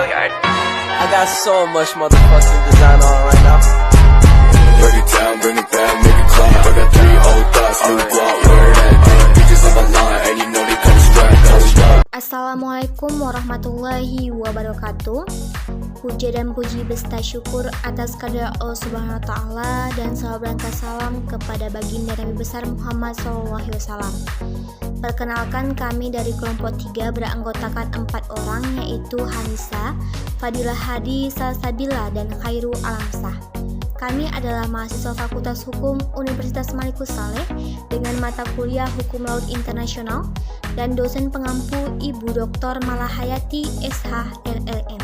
I got so much motherfucking design on right now. Break it down, bring it back, make it clap. I got 3 old thoughts, new guap, wear that thing. Bitches on my line, and you know they come strapped, hold up. Assalamualaikum warahmatullahi wabarakatuh. Puja dan puji beserta syukur atas kehadirat Allah Subhanahu wa Ta'ala, dan salam berangkat salam kepada baginda Nabi besar Muhammad SAW. Perkenalkan, kami dari kelompok 3 beranggotakan 4 orang, yaitu Hanisa, Fadilah Hadi, Salsabila, dan Khairu Alamsah. Kami adalah mahasiswa Fakultas Hukum Universitas Malikus Saleh dengan mata kuliah Hukum Laut Internasional dan dosen pengampu Ibu Dr. Malahayati SH LLM.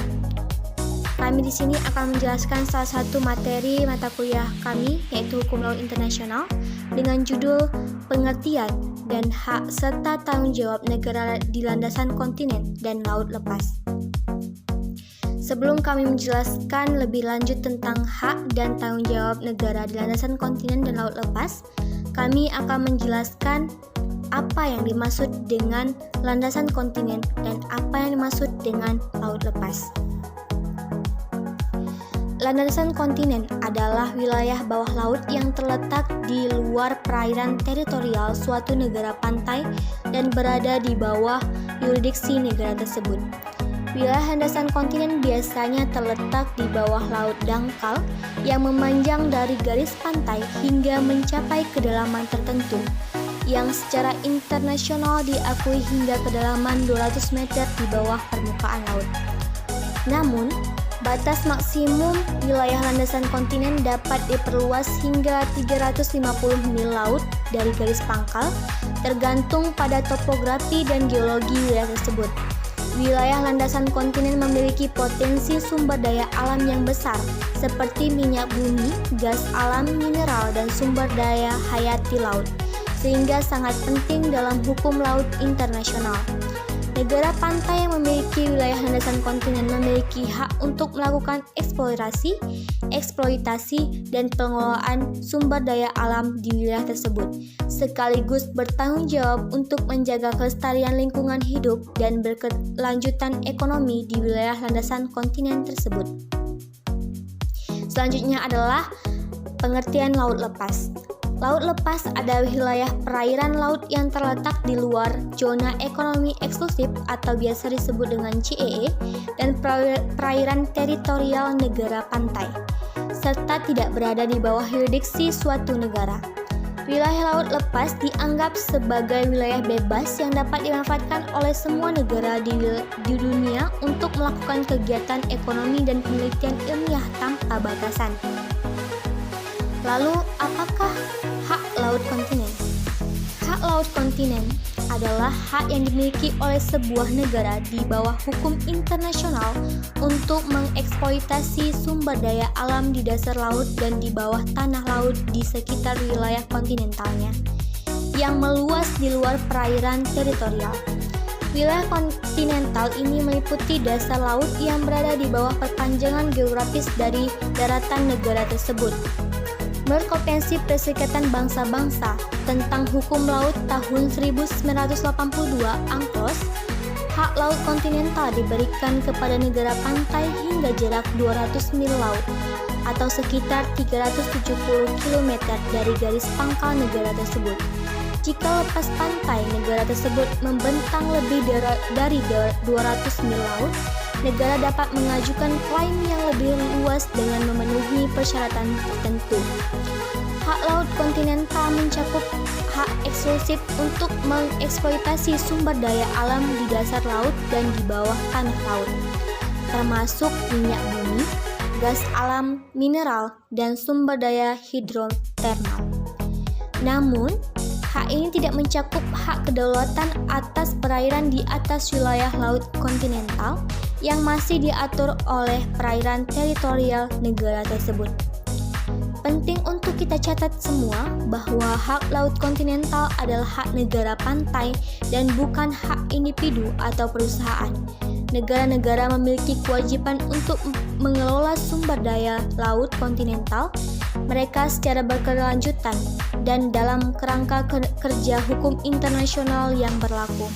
Kami di sini akan menjelaskan salah satu materi mata kuliah kami, yaitu Hukum Laut Internasional, dengan judul Pengertian dan Hak serta Tanggung Jawab Negara di Landasan Kontinen dan Laut Lepas. Sebelum kami menjelaskan lebih lanjut tentang hak dan tanggung jawab negara di landasan kontinen dan laut lepas, kami akan menjelaskan apa yang dimaksud dengan landasan kontinen dan apa yang dimaksud dengan laut lepas. Landasan kontinen adalah wilayah bawah laut yang terletak di luar perairan teritorial suatu negara pantai dan berada di bawah yurisdiksi negara tersebut. Wilayah landasan kontinen biasanya terletak di bawah laut dangkal yang memanjang dari garis pantai hingga mencapai kedalaman tertentu, yang secara internasional diakui hingga kedalaman 200 meter di bawah permukaan laut. Namun, batas maksimum wilayah landasan kontinen dapat diperluas hingga 350 mil laut dari garis pangkal, tergantung pada topografi dan geologi wilayah tersebut. Wilayah landasan kontinen memiliki potensi sumber daya alam yang besar, seperti minyak bumi, gas alam, mineral, dan sumber daya hayati laut, sehingga sangat penting dalam hukum laut internasional. Negara pantai yang memiliki wilayah landasan kontinen memiliki hak untuk melakukan eksplorasi, eksploitasi, dan pengelolaan sumber daya alam di wilayah tersebut, sekaligus bertanggung jawab untuk menjaga kelestarian lingkungan hidup dan berkelanjutan ekonomi di wilayah landasan kontinen tersebut. Selanjutnya adalah pengertian laut lepas. Laut lepas adalah wilayah perairan laut yang terletak di luar zona ekonomi eksklusif atau biasa disebut dengan CEE dan perairan teritorial negara pantai, serta tidak berada di bawah yurisdiksi suatu negara. Wilayah laut lepas dianggap sebagai wilayah bebas yang dapat dimanfaatkan oleh semua negara di dunia untuk melakukan kegiatan ekonomi dan penelitian ilmiah tanpa batasan. Lalu, apakah hak laut kontinen? Hak laut kontinen adalah hak yang dimiliki oleh sebuah negara di bawah hukum internasional untuk mengeksploitasi sumber daya alam di dasar laut dan di bawah tanah laut di sekitar wilayah kontinentalnya, yang meluas di luar perairan teritorial. Wilayah kontinental ini meliputi dasar laut yang berada di bawah perpanjangan geografis dari daratan negara tersebut. Menurut Konvensi Perserikatan Bangsa-Bangsa tentang Hukum Laut tahun 1982 (UNCLOS), hak laut kontinental diberikan kepada negara pantai hingga jarak 200 mil laut atau sekitar 370 km dari garis pangkal negara tersebut. Jika lepas pantai negara tersebut membentang lebih dari 200 mil laut, negara dapat mengajukan klaim yang lebih luas dengan memenuhi persyaratan tertentu. Hak laut kontinental mencakup hak eksklusif untuk mengeksploitasi sumber daya alam di dasar laut dan di bawah tanah laut, termasuk minyak bumi, gas alam, mineral, dan sumber daya hidrotermal. Namun, hak ini tidak mencakup hak kedaulatan atas perairan di atas wilayah laut kontinental yang masih diatur oleh perairan teritorial negara tersebut. Penting untuk kita catat semua bahwa hak laut kontinental adalah hak negara pantai dan bukan hak individu atau perusahaan. Negara-negara memiliki kewajiban untuk mengelola sumber daya laut kontinental mereka secara berkelanjutan dan dalam kerangka kerja hukum internasional yang berlaku.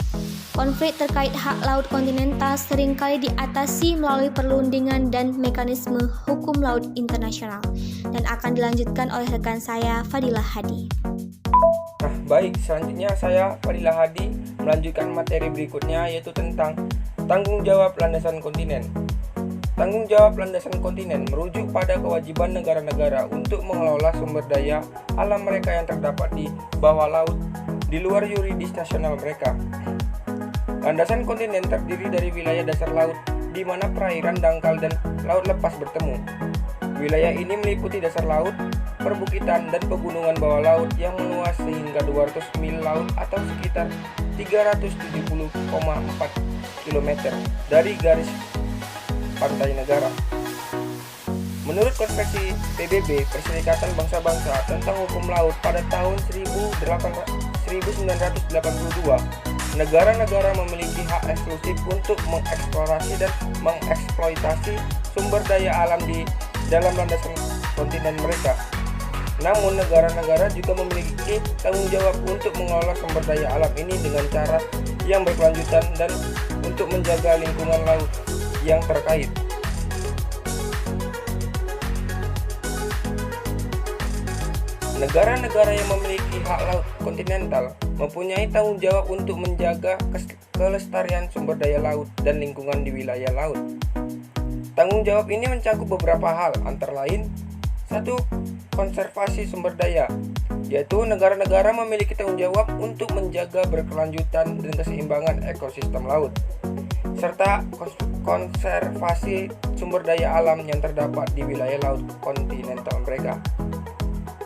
Konflik terkait hak laut kontinental seringkali diatasi melalui perundingan dan mekanisme hukum laut internasional, dan akan dilanjutkan oleh rekan saya, Fadilah Hadi. Baik, selanjutnya saya, Fadilah Hadi, melanjutkan materi berikutnya, yaitu tentang tanggung jawab landasan kontinen. Tanggung jawab landasan kontinen merujuk pada kewajiban negara-negara untuk mengelola sumber daya alam mereka yang terdapat di bawah laut, di luar yuridis nasional mereka. Landasan kontinen terdiri dari wilayah dasar laut, di mana perairan dangkal dan laut lepas bertemu. Wilayah ini meliputi dasar laut, perbukitan, dan pegunungan bawah laut yang meluas sehingga 200 mil laut atau sekitar 370,4 km dari garis pantai negara. Menurut Konvensi PBB, Perserikatan Bangsa-Bangsa tentang Hukum Laut pada tahun 1982, negara-negara memiliki hak eksklusif untuk mengeksplorasi dan mengeksploitasi sumber daya alam di dalam landasan kontinen mereka. Namun, negara-negara juga memiliki tanggung jawab untuk mengelola sumber daya alam ini dengan cara yang berkelanjutan dan untuk menjaga lingkungan laut yang terkait. Negara-negara yang memiliki hak laut kontinental mempunyai tanggung jawab untuk menjaga kelestarian sumber daya laut dan lingkungan di wilayah laut. Tanggung jawab ini mencakup beberapa hal, antara lain: 1. Konservasi sumber daya, yaitu negara-negara memiliki tanggung jawab untuk menjaga berkelanjutan dan keseimbangan ekosistem laut, serta konservasi sumber daya alam yang terdapat di wilayah laut kontinental mereka.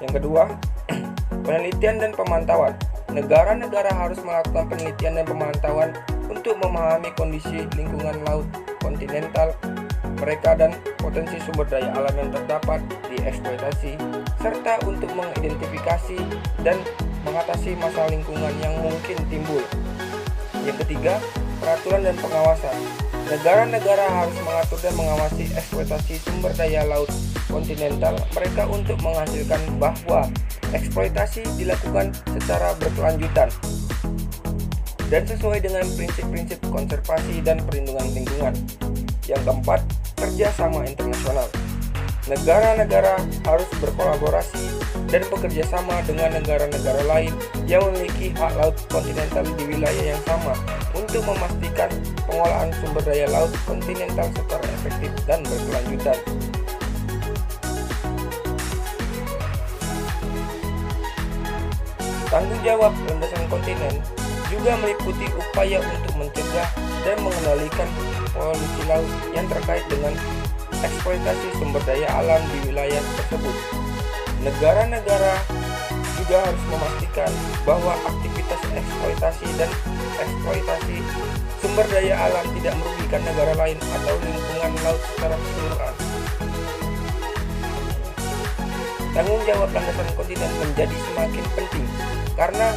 Yang kedua, penelitian dan pemantauan. Negara-negara harus melakukan penelitian dan pemantauan untuk memahami kondisi lingkungan laut kontinental mereka dan potensi sumber daya alam yang terdapat dieksploitasi, serta untuk mengidentifikasi dan mengatasi masalah lingkungan yang mungkin timbul. Yang ketiga, peraturan dan pengawasan. Negara-negara harus mengatur dan mengawasi eksploitasi sumber daya laut kontinental mereka untuk menghasilkan bahwa eksploitasi dilakukan secara berkelanjutan dan sesuai dengan prinsip-prinsip konservasi dan perlindungan lingkungan. Yang keempat, kerjasama internasional. Negara-negara harus berkolaborasi dan bekerja sama dengan negara-negara lain yang memiliki hak laut kontinental di wilayah yang sama untuk memastikan pengolahan sumber daya laut kontinental secara efektif dan berkelanjutan. Tanggung jawab landasan kontinen juga meliputi upaya untuk mencegah dan mengendalikan polusi laut yang terkait dengan eksploitasi sumber daya alam di wilayah tersebut. Negara-negara juga harus memastikan bahwa aktivitas eksploitasi dan eksploitasi sumber daya alam tidak merugikan negara lain atau lingkungan laut secara keseluruhan. Tanggung jawab landasan kontinen menjadi semakin penting karena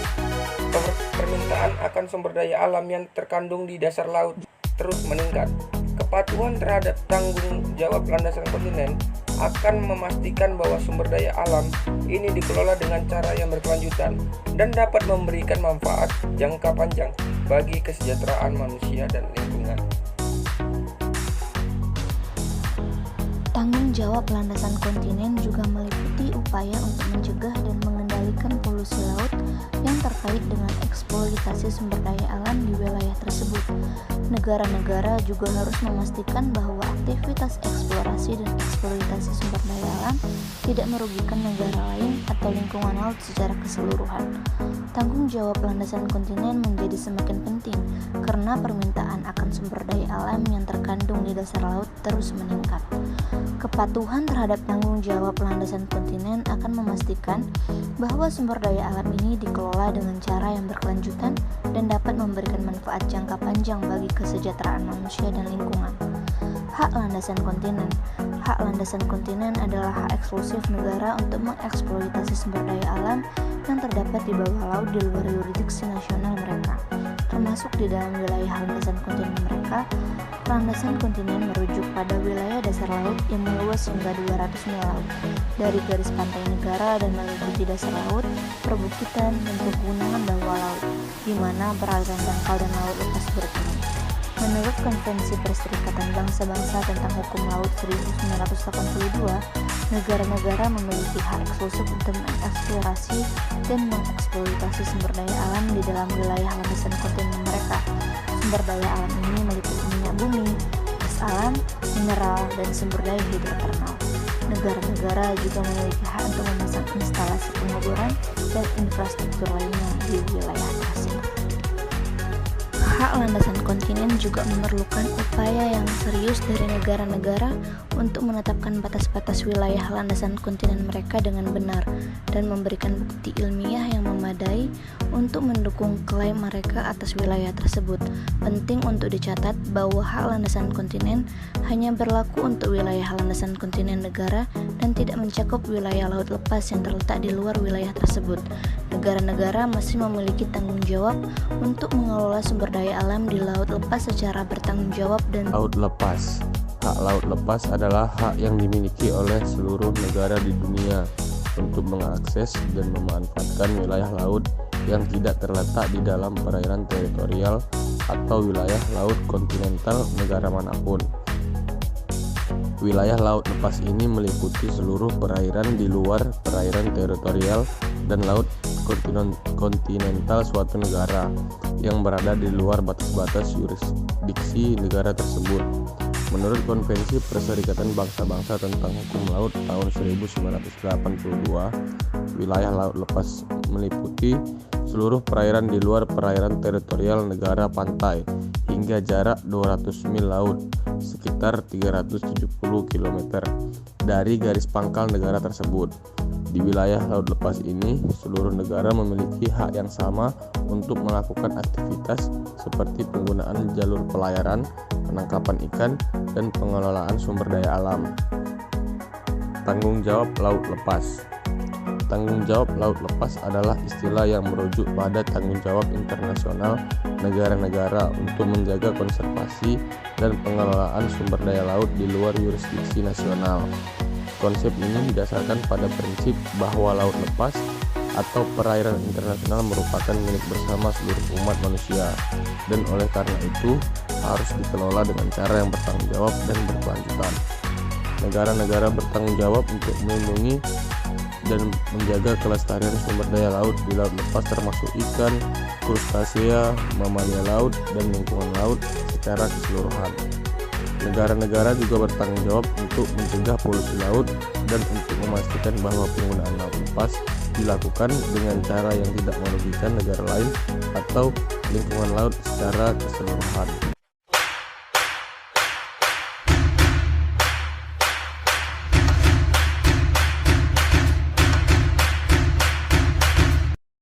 permintaan akan sumber daya alam yang terkandung di dasar laut terus meningkat. Kepatuhan terhadap tanggung jawab landasan kontinen akan memastikan bahwa sumber daya alam ini dikelola dengan cara yang berkelanjutan dan dapat memberikan manfaat jangka panjang bagi kesejahteraan manusia dan lingkungan. Tanggung jawab landasan kontinen juga meliputi upaya untuk mencegah dan mengendalikan polusi laut yang terkait dengan eksploitasi sumber daya alam di wilayah tersebut. Negara-negara juga harus memastikan bahwa aktivitas eksplorasi dan eksploitasi sumber daya alam tidak merugikan negara lain atau lingkungan laut secara keseluruhan. Tanggung jawab landasan kontinen menjadi semakin penting karena permintaan akan sumber daya alam yang terkandung di dasar laut terus meningkat. Kepatuhan terhadap tanggung jawab landasan kontinen akan memastikan bahwa sumber daya alam ini dikelola dengan cara yang berkelanjutan dan dapat memberikan manfaat jangka panjang bagi kesejahteraan manusia dan lingkungan. Hak landasan kontinen. Hak landasan kontinen adalah hak eksklusif negara untuk mengeksploitasi sumber daya alam yang terdapat di bawah laut di luar yurisdiksi nasional mereka, termasuk di dalam wilayah landasan kontinen mereka, Landasan kontinen merujuk pada wilayah dasar laut yang meluas hingga 200 mil laut, dari garis pantai negara dan meliputi dasar laut, perbukitan, dan pegunungan bawah laut, di mana perairan dangkal dan laut lepas bertemu. Menurut Konvensi Perserikatan Bangsa-Bangsa tentang Hukum Laut 1982, negara-negara memiliki hak eksklusif untuk mengeksplorasi dan mengeksploitasi sumber daya alam di dalam wilayah landasan kontinen mereka. Sumber daya alam ini meliputi minyak bumi, gas alam, mineral, dan sumber daya hidrotermal. Negara-negara juga memiliki hak untuk memasang instalasi penguburan dan infrastruktur lainnya di wilayah tersebut. Hak landasan kontinen juga memerlukan upaya yang serius dari negara-negara untuk menetapkan batas-batas wilayah landasan kontinen mereka dengan benar dan memberikan bukti ilmiah yang memadai untuk mendukung klaim mereka atas wilayah tersebut. Penting untuk dicatat bahwa hak landasan kontinen hanya berlaku untuk wilayah landasan kontinen negara dan tidak mencakup wilayah laut lepas yang terletak di luar wilayah tersebut. Negara-negara masih memiliki tanggung jawab untuk mengelola sumber daya alam di laut lepas secara bertanggung jawab dan laut lepas. Hak laut lepas adalah hak yang dimiliki oleh seluruh negara di dunia untuk mengakses dan memanfaatkan wilayah laut yang tidak terletak di dalam perairan teritorial atau wilayah laut kontinental negara manapun. Wilayah laut lepas ini meliputi seluruh perairan di luar perairan teritorial dan laut kontinental suatu negara yang berada di luar batas-batas yurisdiksi negara tersebut. Menurut Konvensi Perserikatan Bangsa-Bangsa tentang Hukum Laut tahun 1982, wilayah laut lepas meliputi seluruh perairan di luar perairan teritorial negara pantai hingga jarak 200 mil laut, sekitar 370 km dari garis pangkal negara tersebut. Di wilayah laut lepas ini, seluruh negara memiliki hak yang sama untuk melakukan aktivitas seperti penggunaan jalur pelayaran, penangkapan ikan, dan pengelolaan sumber daya alam. Tanggung jawab laut lepas. Tanggung jawab laut lepas adalah istilah yang merujuk pada tanggung jawab internasional negara-negara untuk menjaga konservasi dan pengelolaan sumber daya laut di luar yurisdiksi nasional. Konsep ini didasarkan pada prinsip bahwa laut lepas atau perairan internasional merupakan milik bersama seluruh umat manusia dan oleh karena itu harus dikelola dengan cara yang bertanggung jawab dan berkelanjutan. Negara-negara bertanggung jawab untuk melindungi dan menjaga kelestarian sumber daya laut di laut lepas termasuk ikan, krustasea, mamalia laut, dan lingkungan laut secara keseluruhan. Negara-negara juga bertanggung jawab untuk mencegah polusi laut dan untuk memastikan bahwa penggunaan laut lepas dilakukan dengan cara yang tidak merugikan negara lain atau lingkungan laut secara keseluruhan.